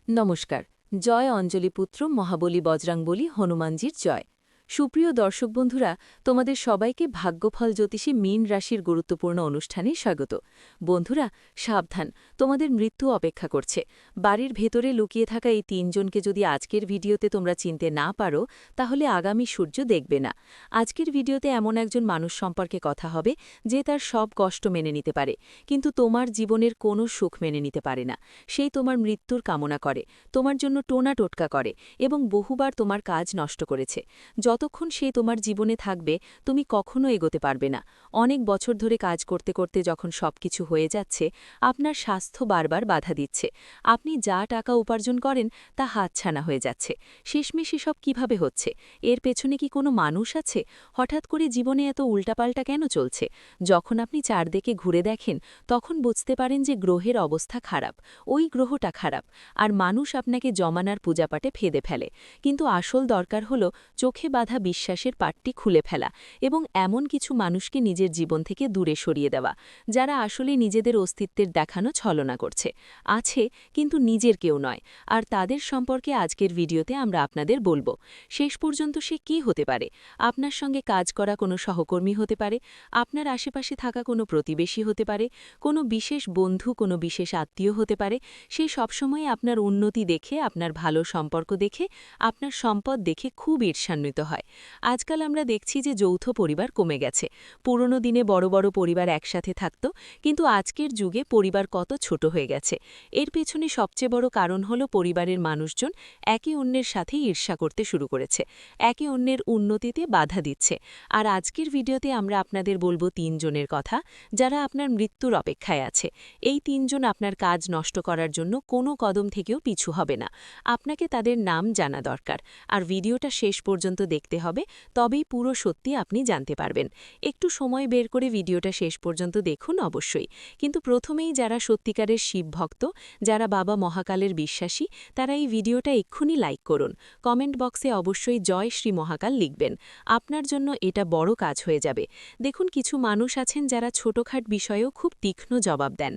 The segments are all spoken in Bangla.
নমস্কার। জয় অঞ্জলিপুত্র মহাবলী বজরাংবলী হনুমানজির জয়। সুপ্রিয় দর্শক বন্ধুরা, তোমাদের সবাইকে ভাগ্যফল জ্যোতিষী মীন রাশির গুরুত্বপূর্ণ অনুষ্ঠানে স্বাগত। বন্ধুরা, সাবধান, তোমাদের মৃত্যু অপেক্ষা করছে। বাড়ির ভেতরে লুকিয়ে থাকা এই তিনজনকে যদি আজকের ভিডিওতে তোমরা চিনতে না পারো, তাহলে আগামী সূর্য দেখবে না। আজকের ভিডিওতে এমন একজন মানুষ সম্পর্কে কথা হবে যে তার সব কষ্ট মেনে নিতে পারে, কিন্তু তোমার জীবনের কোনো সুখ মেনে নিতে পারে না। সেই তোমার মৃত্যুর কামনা করে, তোমার জন্য টোনা টোটকা করে এবং বহুবার তোমার কাজ নষ্ট করেছে। যতক্ষণ সে তোমার জীবনে থাকবে, তুমি কখনো এগোতে পারবে না। অনেক বছর ধরে কাজ করতে করতে যখন সবকিছু হয়ে যাচ্ছে, আপনার স্বাস্থ্য বারবার বাধা দিচ্ছে। আপনি যা টাকা উপার্জন করেন তা হাতছানা হয়ে যাচ্ছে। শেষমেশ এসব কিভাবে হচ্ছে? এর পেছনে কি কোনো মানুষ আছে? হঠাৎ করে জীবনে এত উল্টাপাল্টা কেন চলছে? যখন আপনি চারদিকে ঘুরে দেখেন, তখন বুঝতে পারেন যে গ্রহের অবস্থা খারাপ, ওই গ্রহটা খারাপ, আর মানুষ আপনাকে জমানার পূজাপাঠে ফেদে ফেলে। কিন্তু আসল দরকার হলো চোখে বাঁধা বিশ্বাসের পাটটি খুলে ফেলা এবং এমন কিছু মানুষকে নিজের জীবন থেকে দূরে সরিয়ে দেওয়া, যারা আসলে নিজেদের অস্তিত্বের দেখানো ছলনা করছে, আছে কিন্তু নিজের কেউ নয়। আর তাদের সম্পর্কে আজকের ভিডিওতে আমরা আপনাদের বলবো। শেষ পর্যন্ত সে কি হতে পারে? আপনার সঙ্গে কাজ করা কোনো সহকর্মী হতে পারে, আপনার আশেপাশে থাকা কোনো প্রতিবেশী হতে পারে, কোনো বিশেষ বন্ধু, কোনো বিশেষ আত্মীয় হতে পারে। সে সবসময় আপনার উন্নতি দেখে, আপনার ভালো সম্পর্ক দেখে, আপনার সম্পদ দেখে খুব ঈর্ষান্বিত হয়। আজকাল আমরা দেখছি যে যৌথ পরিবার কমে গেছে। পুরনো দিনে বড় বড় পরিবার একসাথে থাকত, কিন্তু আজকের যুগে পরিবার কত ছোট হয়ে গেছে। এর পেছনে সবচেয়ে বড় কারণ হলো পরিবারের মানুষজন একে অন্যের সাথে ঈর্ষা করতে শুরু করেছে, একে অন্যের উন্নতিতে বাধা দিচ্ছে। আর আজকের ভিডিওতে আমরা আপনাদের বলবো তিনজনের কথা, যারা আপনার মৃত্যুর অপেক্ষায় আছে। এই তিনজন আপনার কাজ নষ্ট করার জন্য কোনো কদম থেকেও পিছু হবে না। আপনাকে তাদের নাম জানা দরকার, আর ভিডিওটা শেষ পর্যন্ত দেখতে হবে, তবেই পুরো সত্যি আপনি জানতে পারবেন। একটু সময় বের করে ভিডিওটা শেষ পর্যন্ত দেখুন অবশ্যই। কিন্তু প্রথমেই যারা সত্যিকারের শিব ভক্ত, যারা বাবা মহাকালের বিশ্বাসী, তারা এই ভিডিওটা এক্ষুনি লাইক করুন। কমেন্ট বক্সে অবশ্যই জয় শ্রী মহাকাল লিখবেন। আপনার জন্য এটা বড় কাজ হয়ে যাবে। দেখুন, কিছু মানুষ আছেন যারা ছোটখাট বিষয়েও খুব তীক্ষ্ণ জবাব দেন।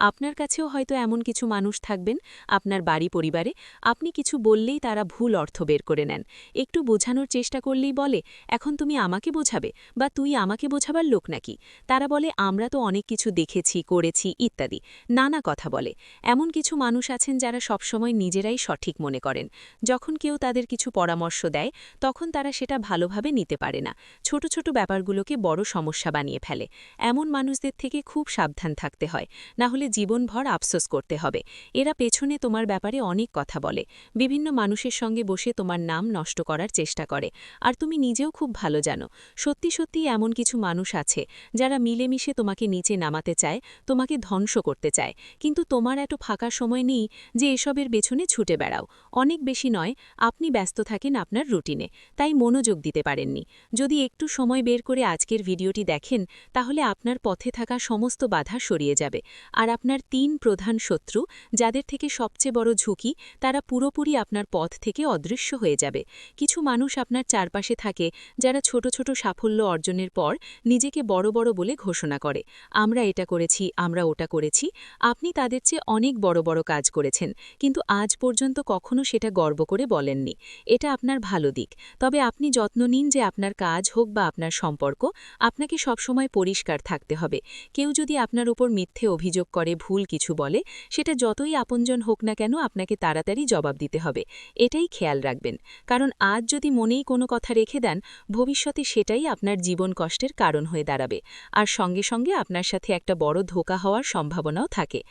আপনার কাছেও হয়তো এমন কিছু মানুষ থাকবেন, আপনার বাড়ি পরিবারে আপনি কিছু বললেই তারা ভুল অর্থ বের করে নেন। একটু বোঝানোর চেষ্টা করলেই বলে, এখন তুমি আমাকে বোঝাবে, বা তুই আমাকে বোঝাবার লোক নাকি? তারা বলে, আমরা তো অনেক কিছু দেখেছি, করেছি ইত্যাদি নানা কথা বলে। এমন কিছু মানুষ আছেন যারা সবসময় নিজেরাই সঠিক মনে করেন। যখন কেউ তাদের কিছু পরামর্শ দেয়, তখন তারা সেটা ভালোভাবে নিতে পারে না, ছোট ছোট ব্যাপারগুলোকে বড় সমস্যা বানিয়ে ফেলে। এমন মানুষদের থেকে খুব সাবধান থাকতে হয়, না হলে জীবনভর আফসোস করতে হবে। এরা পেছনে তোমার ব্যাপারে অনেক কথা বলে, বিভিন্ন মানুষের সঙ্গে বসে তোমার নাম নষ্ট করার চেষ্টা করে। আর তুমি নিজেও খুব ভালো জানো, সত্যি সত্যি এমন কিছু মানুষ আছে যারা মিলেমিশে তোমাকে নিচে নামাতে চায়, তোমাকে ধ্বংস করতে চায়। কিন্তু তোমার এত ফাঁকা সময় নেই যে এসবের পেছনে ছুটে বেড়াও। অনেক বেশি নয়, আপনি ব্যস্ত থাকেন আপনার রুটিনে, তাই মনোযোগ দিতে পারেননি। যদি একটু সময় বের করে আজকের ভিডিওটি দেখেন, তাহলে আপনার পথে থাকা সমস্ত বাধা সরিয়ে যাবে। আর আপনার তিন প্রধান শত্রু, যাদের থেকে সবচেয়ে বড় ঝুঁকি, তারা পুরোপুরি আপনার পথ থেকে অদৃশ্য হয়ে যাবে। কিছু মানুষ আপনার চারপাশে থাকে যারা ছোট ছোট সাফল্য অর্জনের পর নিজেকে বড় বড় বলে ঘোষণা করে, আমরা এটা করেছি, আমরা ওটা করেছি। আপনি তাদের চেয়ে অনেক বড় বড় কাজ করেছেন, কিন্তু আজ পর্যন্ত কখনো সেটা গর্ব করে বলেননি। এটা আপনার ভালো দিক, তবে আপনি যত্ন নিন যে আপনার কাজ হোক বা আপনার সম্পর্ক, আপনাকে সবসময় পরিষ্কার থাকতে হবে। কেউ যদি আপনার উপর মিথ্যে অভিযোগ করে, ভুল কিছু বলে, সেটা যতই আপনজন হোক না কেন আপনাকে তাড়াতাড়ি জবাব দিতে হবে। এটাই খেয়াল রাখবেন, কারণ আজ যদি মনেই কোনো কথা রেখে দেন, ভবিষ্যতে সেটাই আপনার জীবন কষ্টের কারণ হয়ে দাঁড়াবে। আর সঙ্গে সঙ্গে আপনার সাথে একটা বড় ধোঁকা হওয়ার সম্ভাবনাও থাকে।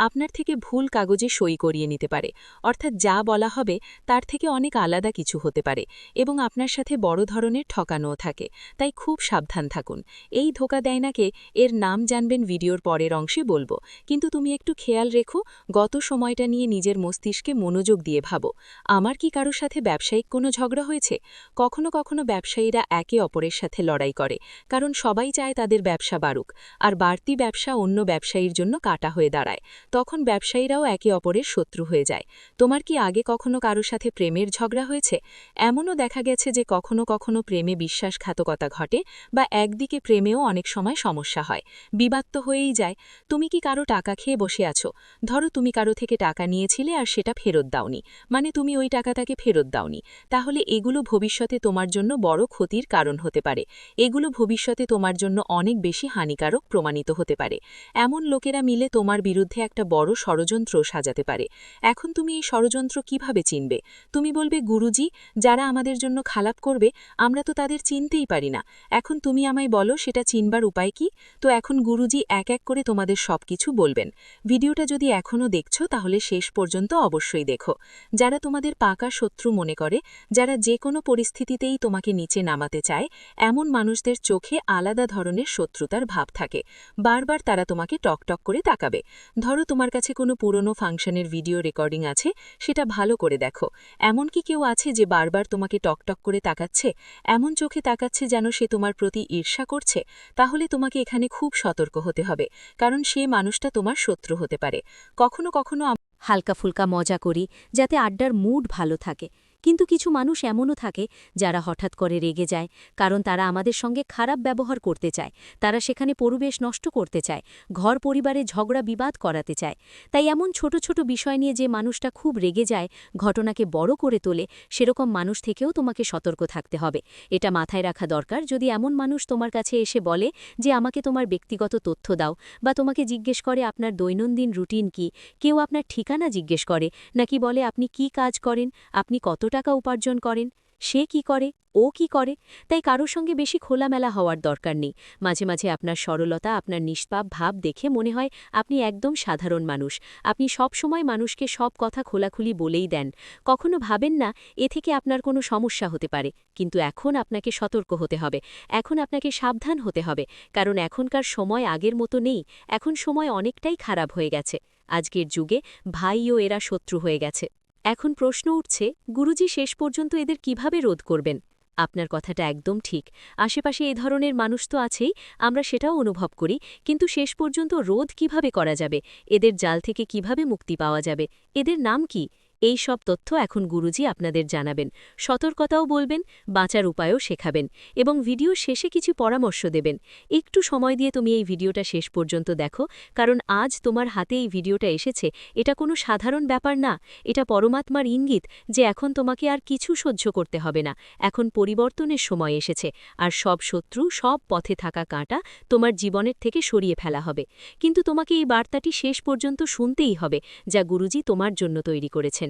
আপনার থেকে ভুল কাগজে সই করিয়ে নিতে পারে, অর্থাৎ যা বলা হবে তার থেকে অনেক আলাদা কিছু হতে পারে, এবং আপনার সাথে বড় ধরনের ঠকানোও থাকে। তাই খুব সাবধান থাকুন। এই ধোঁকা দেয় নাকে, এর নাম জানবেন ভিডিওর পরের অংশে বলবো। কিন্তু তুমি একটু খেয়াল রেখো, গত সময়টা নিয়ে নিজের মস্তিষ্কে মনোযোগ দিয়ে ভাবো। আমার কি কারোর সাথে ব্যবসায়িক কোনো ঝগড়া হয়েছে? কখনো কখনো ব্যবসায়ীরা একে অপরের সাথে লড়াই করে, কারণ সবাই চায় তাদের ব্যবসা বাড়ুক, আর বাড়তি ব্যবসা অন্য ব্যবসায়ীর জন্য কাটা হয়ে দাঁড়ায়। তখন ব্যবসায়ীরাও একে অপরের শত্রু হয়ে যায়। তোমার কি আগে কখনো কারো সাথে প্রেমের ঝগড়া হয়েছে? এমনও দেখা গেছে যে কখনো কখনো প্রেমে বিশ্বাসঘাতকতা ঘটে, বা একদিকে প্রেমেও অনেক সময় সমস্যা হয়, বিবাদ তো হয়েই যায়। তুমি কি কারো টাকা খেয়ে বসে আছো? ধরো তুমি কারো থেকে টাকা নিয়েছিলে আর সেটা ফেরত দাওনি, মানে তুমি ওই টাকাটাকে ফেরত দাওনি, তাহলে এগুলো ভবিষ্যতে তোমার জন্য বড় ক্ষতির কারণ হতে পারে। এগুলো ভবিষ্যতে তোমার জন্য অনেক বেশি হানিকারক প্রমাণিত হতে পারে। এমন লোকেরা মিলে তোমার বিরুদ্ধে একটা বড় ষড়যন্ত্র সাজাতে পারে। এখন তুমি এই ষড়যন্ত্র কিভাবে চিনবে? তুমি বলবে, গুরুজি, যারা আমাদের জন্য খারাপ করবে আমরা তো তাদের চিনতেই পারি না। এখন তুমি আমায় বলো সেটা চিনবার উপায় কি? তো এখন গুরুজি এক এক করে তোমাদের সবকিছু বলবেন। ভিডিওটা যদি এখনও দেখছো তাহলে শেষ পর্যন্ত অবশ্যই দেখো। যারা তোমাদের পাকা শত্রু মনে করে, যারা যে কোনো পরিস্থিতিতেই তোমাকে নিচে নামাতে চায়, এমন মানুষদের চোখে আলাদা ধরনের শত্রুতার ভাব থাকে। বারবার তারা তোমাকে টকটক করে তাকাবে। ধরো তোমার কাছে কোনো পুরনো ফাংশনের ভিডিও রেকর্ডিং আছে, সেটা ভালো করে দেখো। এমন কি কেউ আছে যে বারবার তোমাকে টকটক করে তাকাচ্ছে, এমন চোখে তাকাচ্ছে যেন সে তোমার প্রতি ঈর্ষা করছে? তাহলে তোমাকে এখানে খুব সতর্ক হতে হবে, কারণ সে মানুষটা তোমার শত্রু হতে পারে। কখনো কখনো হালকা ফুলকা মজা করি যাতে আড্ডার মুড ভালো থাকে, কিন্তু কিছু মানুষ এমনও থাকে যারা হঠাৎ করে রেগে যায়, কারণ তারা আমাদের সঙ্গে খারাপ ব্যবহার করতে চায়। তারা সেখানে পরিবেশ নষ্ট করতে চায়, ঘর পরিবারে ঝগড়া বিবাদ করাতে চায়। তাই এমন ছোট ছোট বিষয় নিয়ে যে মানুষটা খুব রেগে যায়, ঘটনাকে বড় করে তোলে, সেরকম মানুষ থেকেও তোমাকে সতর্ক থাকতে হবে। এটা মাথায় রাখা দরকার। যদি এমন মানুষ তোমার কাছে এসে বলে যে আমাকে তোমার ব্যক্তিগত তথ্য দাও, বা তোমাকে জিজ্ঞেস করে আপনার দৈনন্দিন রুটিন কি, কেউ আপনার ঠিকানা জিজ্ঞেস করে, নাকি বলে আপনি কি কাজ করেন, আপনি কত টাকা উপার্জন করেন, সে কি করে, ও কি করে, তাই কারোর সঙ্গে বেশি খোলামেলা হওয়ার দরকার নেই। মাঝে মাঝে আপনার সরলতা, আপনার নিষ্পাপ ভাব দেখে মনে হয় আপনি একদম সাধারণ মানুষ। আপনি সব সময় মানুষকে সব কথা খোলাখুলি বলেই দেন, কখনো ভাবেন না এ থেকে আপনার কোনো সমস্যা হতে পারে। কিন্তু এখন আপনাকে সতর্ক হতে হবে, এখন আপনাকে সাবধান হতে হবে, কারণ এখনকার সময় আগের মতো নেই। এখন সময় অনেকটাই খারাপ হয়ে গেছে। আজকের যুগে ভাইও এরা শত্রু হয়ে গেছে। এখন প্রশ্ন উঠছে, গুরুজি শেষ পর্যন্ত এদের কিভাবে রোধ করবেন? আপনার কথাটা একদম ঠিক। আশেপাশে এ ধরনের মানুষ তো আছেই, আমরা সেটাও অনুভব করি, কিন্তু শেষ পর্যন্ত রোধ কিভাবে করা যাবে, এদের জাল থেকে কিভাবে মুক্তি পাওয়া যাবে, এদের নাম কি, এই সব তথ্য এখন গুরুজি আপনাদের জানাবেন। সতর্কতাও বলবেন, বাঁচার উপায়ও শেখাবেন, এবং ভিডিও শেষে কিছু পরামর্শ দেবেন। একটু সময় দিয়ে তুমি এই ভিডিওটা শেষ পর্যন্ত দেখো, কারণ আজ তোমার হাতে এই ভিডিওটা এসেছে, এটা কোনো সাধারণ ব্যাপার না। এটা পরমাত্মার ইঙ্গিত যে এখন তোমাকে আর কিছু সহ্য করতে হবে না, এখন পরিবর্তনের সময় এসেছে, আর সব শত্রু, সব পথে থাকা কাঁটা তোমার জীবনের থেকে সরিয়ে ফেলা হবে। কিন্তু তোমাকে এই বার্তাটি শেষ পর্যন্ত শুনতেই হবে, যা গুরুজি তোমার জন্য তৈরি করেছেন।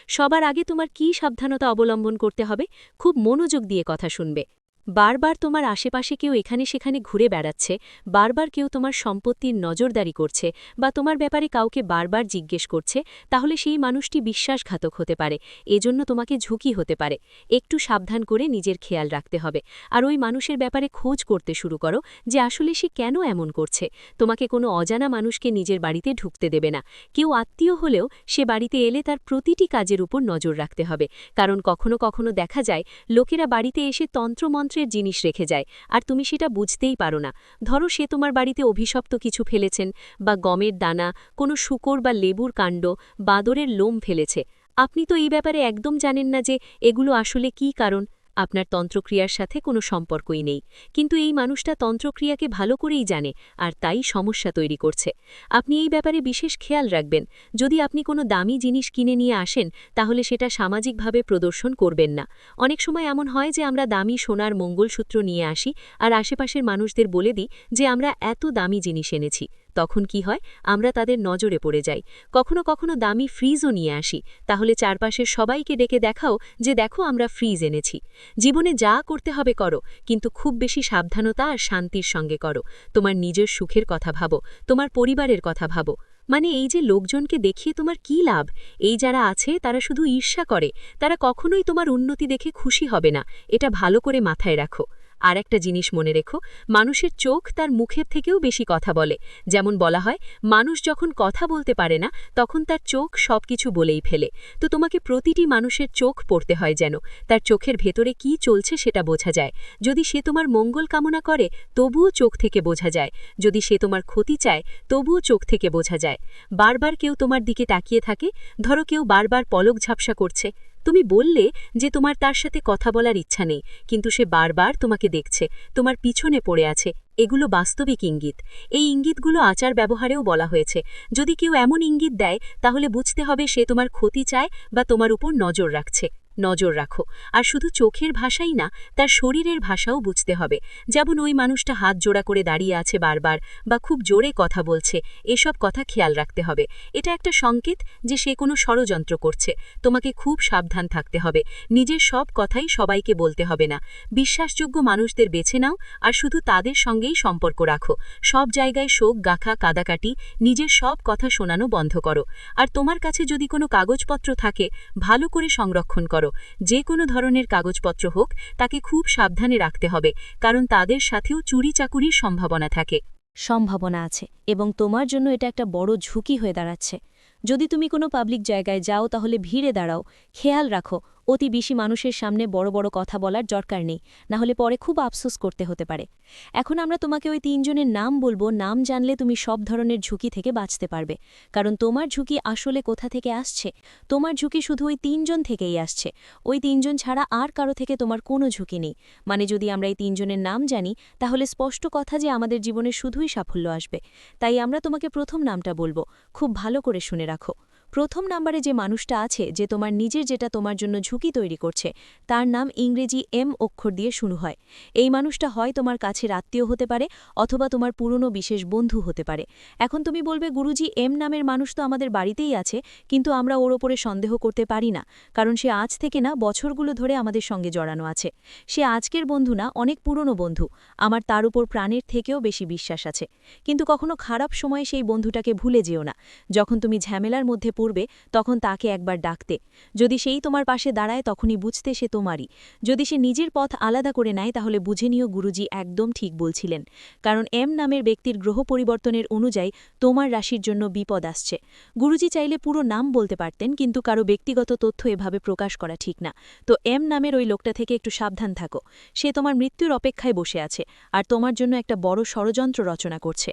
সবার আগে তোমার কী সাবধানতা অবলম্বন করতে হবে? খুব মনোযোগ দিয়ে কথা শুনবে। বারবার তোমার আশেপাশে কেউ এখানে সেখানে ঘুরে বেড়াচ্ছে, বারবার কেউ তোমার সম্পত্তির নজরদারি করছে, বা তোমার ব্যাপারে কাউকে বারবার জিজ্ঞেস করছে, তাহলে সেই মানুষটি বিশ্বাসঘাতক হতে পারে। এজন্য তোমাকে ঝুঁকি হতে পারে। একটু সাবধান করে নিজের খেয়াল রাখতে হবে, আর ওই মানুষের ব্যাপারে খোঁজ করতে শুরু করো যে আসলে সে কেন এমন করছে। তোমাকে কোনো অজানা মানুষকে নিজের বাড়িতে ঢুকতে দেবে না। কেউ আত্মীয় হলেও সে বাড়িতে এলে তার প্রতিটি কাজের উপর নজর রাখতে হবে, কারণ কখনো কখনো দেখা যায় লোকেরা বাড়িতে এসে তন্ত্রমন্ত্রের জিনিস রেখে যায়, আর তুমি সেটা বুঝতেই পারো না। ধরো সে তোমার বাড়িতে অভিশপ্ত কিছু ফেলেছেন, বা গমের দানা, কোনো শূকর বা লেবুর কাণ্ড, বাদরের লোম ফেলেছে। আপনি তো এই ব্যাপারে একদম জানেন না যে এগুলো আসলে কী কারণ। আপনার তন্ত্রক্রিয়ার সাথে কোনো সম্পর্কই নেই, কিন্তু এই মানুষটা তন্ত্রক্রিয়াকে ভালো করেই জানে, আর তাই সমস্যা তৈরি করছে। আপনি এই ব্যাপারে বিশেষ খেয়াল রাখবেন। যদি আপনি কোনো দামি জিনিস কিনে নিয়ে আসেন, তাহলে সেটা সামাজিকভাবে প্রদর্শন করবেন না। অনেক সময় এমন হয় যে আমরা দামি সোনার মঙ্গলসূত্র নিয়ে আসি, আর আশেপাশের মানুষদের বলে দিই যে আমরা এত দামি জিনিস এনেছি। তখন কি হয়, আমরা তাদের নজরে পড়ে যাই। কখনো কখনো দামি ফ্রিজও নিয়ে আসি, তাহলে চারপাশের সবাইকে ডেকে দেখাও যে দেখো আমরা ফ্রিজ এনেছি। জীবনে যা করতে হবে করো, কিন্তু খুব বেশি সাবধানতা আর শান্তির সঙ্গে করো। তোমার নিজের সুখের কথা ভাবো, তোমার পরিবারের কথা ভাবো। মানে এই যে লোকজনকে দেখিয়ে তোমার কি লাভ? এই যারা আছে তারা শুধু ঈর্ষা করে, তারা কখনোই তোমার উন্নতি দেখে খুশি হবে না। এটা ভালো করে মাথায় রাখো। আর একটা জিনিস মনে রেখো, মানুষের চোখ তার মুখের থেকেও বেশি কথা বলে। যেমন বলা হয়, মানুষ যখন কথা বলতে পারে না তখন তার চোখ সবকিছু বলেই ফেলে। তো তোমাকে প্রতিটি মানুষের চোখ পড়তে হয়, যেন তার চোখের ভেতরে কি চলছে সেটা বোঝা যায়। যদি সে তোমার মঙ্গল কামনা করে তবুও চোখ থেকে বোঝা যায়, যদি সে তোমার ক্ষতি চায় তবুও চোখ থেকে বোঝা যায়। বারবার কেউ তোমার দিকে তাকিয়ে থাকে, ধরো কেউ বারবার পলক ঝাপসা করছে, তুমি বললে যে তোমার তার সাথে কথা বলার ইচ্ছা নেই, কিন্তু সে বারবার তোমাকে দেখছে, তোমার পিছনে পড়ে আছে, এগুলো বাস্তবিক ইঙ্গিত। এই ইঙ্গিতগুলো আচার ব্যবহারেও বলা হয়েছে। যদি কেউ এমন ইঙ্গিত দেয় তাহলে বুঝতে হবে সে তোমার ক্ষতি চায় বা তোমার উপর নজর রাখছে। নজর রাখো। আর শুধু চোখের ভাষাই না, তার শরীরের ভাষাও বুঝতে হবে। যেমন ওই মানুষটা হাত জোড়া করে দাঁড়িয়ে আছে বারবার, বা খুব জোরে কথা বলছে, এসব কথা খেয়াল রাখতে হবে। এটা একটা সংকেত যে সে কোনো ষড়যন্ত্র করছে। তোমাকে খুব সাবধান থাকতে হবে। নিজের সব কথাই সবাইকে বলতে হবে না। বিশ্বাসযোগ্য মানুষদের বেছে নাও আর শুধু তাদের সঙ্গেই সম্পর্ক রাখো। সব জায়গায় শোক গাখা কাদাকাটি, নিজের সব কথা শোনানো বন্ধ করো। আর তোমার কাছে যদি কোনো কাগজপত্র থাকে, ভালো করে সংরক্ষণ করো। যে কোনো ধরনের কাগজপত্র হোক, তাকে খুব সাবধানে রাখতে হবে, কারণ তাদের সাথেও চুরি চাকুরির সম্ভাবনা থাকে। সম্ভাবনা আছে, এবং তোমার জন্য এটা একটা বড় ঝুঁকি হয়ে দাঁড়াচ্ছে। যদি তুমি কোনো পাবলিক জায়গায় যাও তাহলে ভিড়ে দাঁড়াও। খেয়াল রাখো, অতি বেশি মানুষের সামনে বড় বড় কথা বলার দরকার নেই, না হলে পরে খুব আফসোস করতে হতে পারে। এখন আমরা তোমাকে ওই 3 জনের নাম বলবো। নাম জানলে তুমি সব ধরনের ঝুঁকি থেকে বাঁচতে পারবে। কারণ তোমার ঝুঁকি আসলে কোথা থেকে আসছে? তোমার ঝুঁকি শুধু ওই 3 জন থেকেই আসছে। ওই 3 জন ছাড়া আর কারো থেকে তোমার কোনো ঝুঁকি নেই। মানে যদি আমরা এই 3 জনের নাম জানি, তাহলে স্পষ্ট কথা যে আমাদের জীবনে শুধুই সাফল্য আসবে। তাই আমরা তোমাকে প্রথম নামটা বলবো, খুব ভালো করে শুনে রাখো। প্রথম নাম্বারে যে মানুষটা আছে, যে তোমার নিজের যেটা তোমার জন্য ঝুঁকি তৈরি করছে, তার নাম ইংরেজি এম অক্ষর দিয়ে শুরু হয়। এই মানুষটা হয় তোমার কাছের আত্মীয় হতে পারে, অথবা তোমার পুরনো বিশেষ বন্ধু হতে পারে। এখন তুমি বলবে, গুরুজি এম নামের মানুষ তো আমাদের বাড়িতেই আছে, কিন্তু আমরা ওর ওপরে সন্দেহ করতে পারি না, কারণ সে আজ থেকে না, বছরগুলো ধরে আমাদের সঙ্গে জড়ানো আছে। সে আজকের বন্ধু না, অনেক পুরনো বন্ধু। আমার তার উপর প্রাণের থেকেও বেশি বিশ্বাস আছে। কিন্তু কখনো খারাপ সময়ে সেই বন্ধুটাকে ভুলে যেও না। যখন তুমি ঝামেলার মধ্যে পড়বে, তখন তাকে একবার ডাকতে। যদি সেই তোমার পাশে দাঁড়ায়, তখনই বুঝতে সে তোমারই। যদি সে নিজের পথ আলাদা করে নেয়, তাহলে বুঝে নিও গুরুজি একদম ঠিক বলছিলেন। কারণ এম নামের ব্যক্তির গ্রহ পরিবর্তনের অনুযায়ী তোমার রাশির জন্য বিপদ আসছে। গুরুজি চাইলে পুরো নাম বলতে পারতেন, কিন্তু কারো ব্যক্তিগত তথ্য এভাবে প্রকাশ করা ঠিক না। তো এম নামের ওই লোকটা থেকে একটু সাবধান থাকো। সে তোমার মৃত্যুর অপেক্ষায় বসে আছে, আর তোমার জন্য একটা বড় ষড়যন্ত্র রচনা করছে।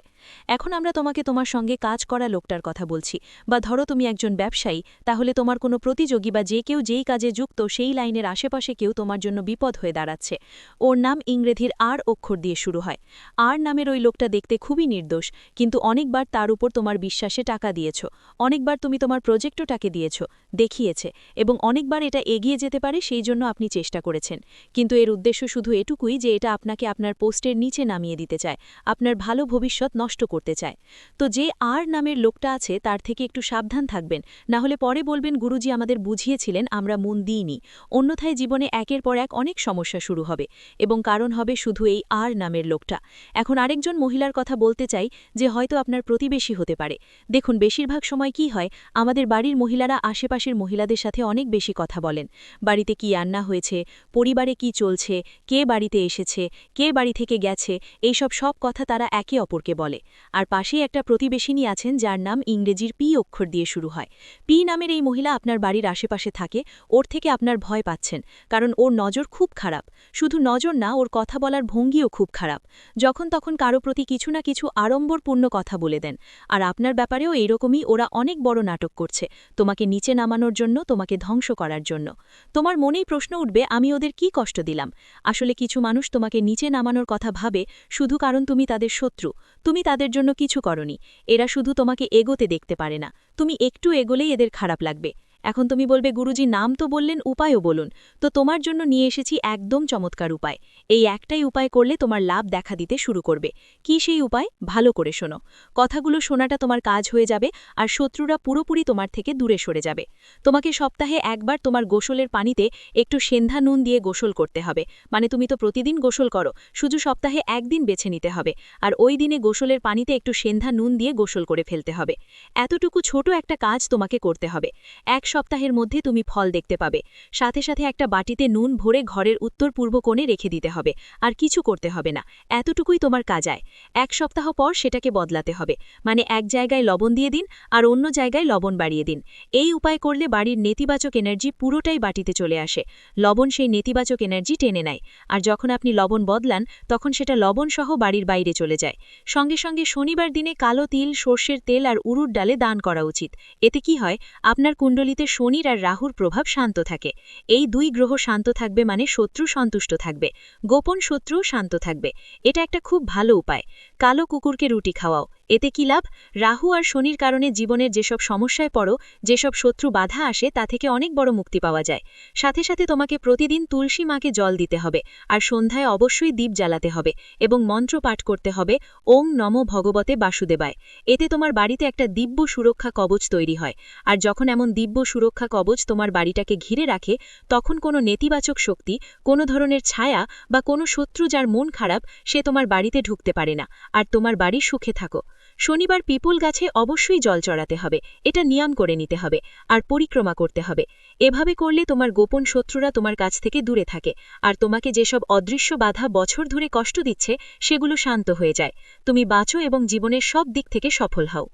এখন আমরা তোমাকে তোমার সঙ্গে কাজ করা লোকটার কথা বলছি। বা ধরো তুমি একজন ব্যবসায়ী, তাহলে তোমার কোনো প্রতিযোগী বা যে কেউ যেই কাজে যুক্ত সেই লাইনের আশেপাশে কেউ তোমার জন্য বিপদ হয়ে দাঁড়াচ্ছে। ওর নাম ইংরেজির আর অক্ষর দিয়ে শুরু হয়। আর নামের ওই লোকটা দেখতে খুবই নির্দোষ, কিন্তু অনেকবার তার উপর তোমার বিশ্বাসে টাকা দিয়েছ। অনেকবার তুমি তোমার প্রজেক্টটাকে দিয়েছ, দেখিয়েছে, এবং অনেকবার এটা এগিয়ে যেতে পারে সেই জন্য আপনি চেষ্টা করেছেন। কিন্তু এর উদ্দেশ্য শুধু এটুকুই যে এটা আপনাকে আপনার পোস্টের নিচে নামিয়ে দিতে চায়, আপনার ভালো ভবিষ্যৎ নষ্ট করতে চায়। তো যে আর নামের লোকটা আছে, তার থেকে একটু সাবধান থাকবেন, না হলে পরে বলবেন গুরুজি আমাদের বুঝিয়েছিলেন, আমরা মন দিইনি। অন্যথায় জীবনে একের পর এক অনেক সমস্যা শুরু হবে, এবং কারণ হবে শুধু এই আর নামের লোকটা। এখন আরেকজন মহিলার কথা বলতে চাই, যে হয়তো আপনার প্রতিবেশী হতে পারে। দেখুন, বেশিরভাগ সময় কি হয়, আমাদের বাড়ির মহিলারা আশেপাশের মহিলাদের সাথে অনেক বেশি কথা বলেন। বাড়িতে কি রান্না হয়েছে, পরিবারে কি চলছে, কে বাড়িতে এসেছে, কে বাড়ি থেকে গেছে, এইসব সব কথা তারা একে অপরকে বলে। আর পাশেই একটা প্রতিবেশিনী আছেন যার নাম ইংরেজির পি অক্ষর দিয়ে শুরু হয়। পি নামের এই মহিলা আপনার বাড়ির আশেপাশে থাকে। ওর থেকে আপনার ভয় পাচ্ছেন, কারণ ওর নজর খুব খারাপ। শুধু নজর না, ওর কথা বলার ভঙ্গিও খুব খারাপ। যখন তখন কারো প্রতি কিছু না কিছু আড়ম্বরপূর্ণ কথা বলে দেন। আর আপনার ব্যাপারেও এইরকমই ওরা অনেক বড় নাটক করছে, তোমাকে নিচে নামানোর জন্য, তোমাকে ধ্বংস করার জন্য। তোমার মনেই প্রশ্ন উঠবে, আমি ওদের কি কষ্ট দিলাম? আসলে কিছু মানুষ তোমাকে নিচে নামানোর কথা ভাবে শুধু কারণ তুমি তাদের শত্রু। তুমি তাদের জন্য কিছু করনি। এরা শুধু তোমাকে এগোতে দেখতে পারে না। তুমি একটু এগোলেই এদের খারাপ লাগবে। এখন তুমি বলবে, গুরুজি নাম তো বললেন, উপায়ও বলুন। তো তোমার জন্য নিয়ে এসেছি একদম চমৎকার উপায়। এই একটাই উপায় করলে তোমার লাভ দেখা দিতে শুরু করবে। কি সেই উপায়? ভালো করে শোনো। কথাগুলো শোনাটা তোমার কাজ হয়ে যাবে, আর শত্রুরা পুরোপুরি তোমার থেকে দূরে সরে যাবে। তোমাকে সপ্তাহে একবার তোমার গোসলের পানিতে একটু সেন্ধা নুন দিয়ে গোসল করতে হবে। মানে তুমি তো প্রতিদিন গোসল করো, শুধু সপ্তাহে একদিন বেছে নিতে হবে, আর ওই দিনে গোসলের পানিতে একটু সেন্ধা নুন দিয়ে গোসল করে ফেলতে হবে। এতটুকু ছোট একটা কাজ তোমাকে করতে হবে। এক সপ্তাহের মধ্যে তুমি ফল দেখতে পাবে। সাথে সাথে একটা বাটিতে নুন ভরে ঘরের উত্তর পূর্ব কোণে রেখে দিতে হবে, আর কিছু করতে হবে না। এতটুকুই তোমার কাজায়। 1 সপ্তাহ পর সেটাকে বদলাতে হবে, মানে এক জায়গায় লবণ দিয়ে দিন আর অন্য জায়গায় লবণ বাড়িয়ে দিন। এই উপায় করলে বাড়ির নেতিবাচক এনার্জি পুরোটাই বাটিতে চলে আসে। লবণ সেই নেতিবাচক এনার্জি টেনে নেয়, আর যখন আপনি লবণ বদলান তখন সেটা লবণ সহ বাড়ির বাইরে চলে যায়। সঙ্গে সঙ্গে শনিবার দিনে কালো তিল, সর্ষের তেল আর উরুর ডালে দান করা উচিত। এতে কি হয়, আপনার কুণ্ডলিতে শনির আর রাহুর প্রভাব শান্ত থাকে। এই 2 গ্রহ শান্ত থাকবে মানে শত্রু সন্তুষ্ট থাকবে, গোপন শত্রুও শান্ত থাকবে। এটা একটা খুব ভালো উপায়। কালো কুকুরকে রুটি খাওয়াও। এতে কি লাভ? রাহু আর শনির কারণে জীবনের যেসব সমস্যায় পড়ো, যেসব শত্রু বাধা আসে, তা থেকে অনেক বড় মুক্তি পাওয়া যায়। সাথে সাথে তোমাকে প্রতিদিন তুলসী মাকে জল দিতে হবে, আর সন্ধ্যায় অবশ্যই দীপ জ্বালাতে হবে এবং মন্ত্র পাঠ করতে হবে, ওং নমো ভগবতে বাসুদেবায়। এতে তোমার বাড়িতে একটা দিব্য সুরক্ষা কবচ তৈরি হয়। আর যখন এমন দিব্য সুরক্ষা কবচ তোমার বাড়িটাকে ঘিরে রাখে, তখন কোনো নেতিবাচক শক্তি, কোনো ধরনের ছায়া বা কোনো শত্রু যার মন খারাপ, সে তোমার বাড়িতে ঢুকতে পারে না, আর তোমার বাড়ি সুখে থাকো। শনিবার পিপুল গাছে অবশ্যই জল চড়াতে হবে, এটা নিয়ম করে নিতে হবে, আর পরিক্রমা করতে হবে। এভাবে করলে তোমার গোপন শত্রুরা তোমার কাছ থেকে দূরে থাকে, আর তোমাকে যেসব অদৃশ্য বাধা বছর ধরে কষ্ট দিচ্ছে, সেগুলো শান্ত হয়ে যায়। তুমি বাঁচো এবং জীবনের সব দিক থেকে সফল হও।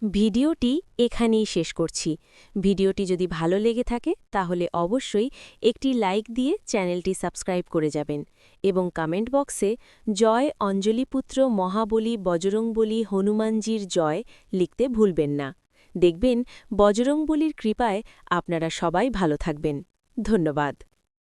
ভিডিওটি এখানেই শেষ করছি। ভিডিওটি যদি ভালো লেগে থাকে তাহলে অবশ্যই একটি লাইক দিয়ে চ্যানেলটি সাবস্ক্রাইব করে যাবেন এবং কমেন্ট বক্সে জয় অঞ্জলিপুত্র মহাবলী বজরংবলী হনুমানজির জয় লিখতে ভুলবেন না। দেখবেন বজরংবলীর কৃপায় আপনারা সবাই ভালো থাকবেন। ধন্যবাদ।